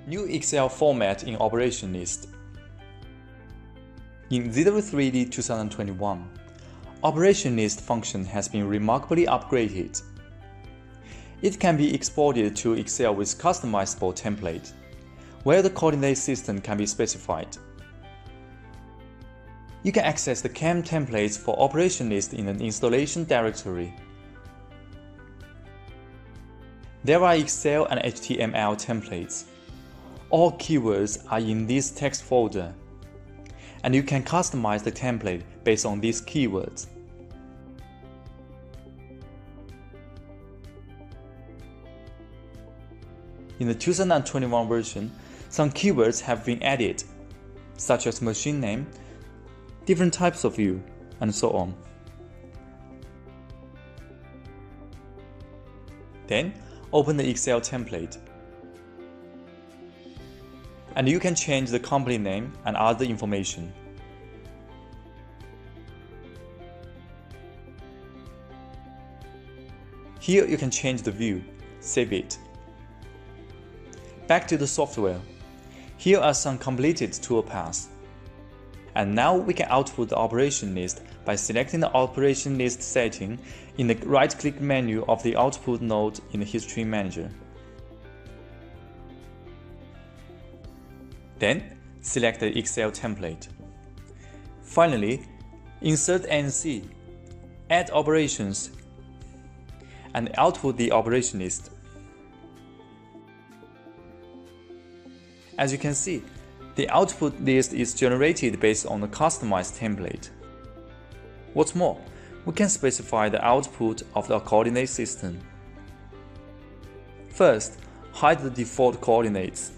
New Excel format in operation list. In ZW3D 2021, operation list function has been remarkably upgraded. It can be exported to Excel with customizable template, where the coordinate system can be specified. You can access the CAM templates for operation list in the installation directory. There are Excel and HTML templates. All keywords are in this text folder, and you can customize the template based on these keywords. In the 2021 version, some keywords have been added, such as machine name, different types of view, and so on. Then, open the Excel template. And you can change the company name and other information. Here you can change the view, save it. Back to the software. Here are some completed toolpaths. And now we can output the operation list by selecting the operation list setting in the right-click menu of the output node in the History Manager. Then, select the Excel template. Finally, insert NC, add operations, and output the operation list. As you can see, the output list is generated based on the customized template. What's more, we can specify the output of the coordinate system. First, hide the default coordinates.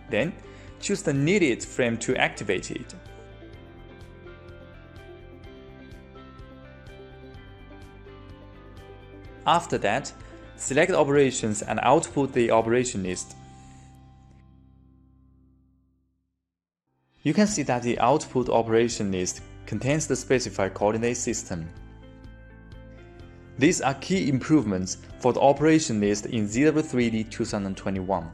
Then, choose the needed frame to activate it. After that, select operations and output the operation list. You can see that the output operation list contains the specified coordinate system. These are key improvements for the operation list in ZW3D 2021.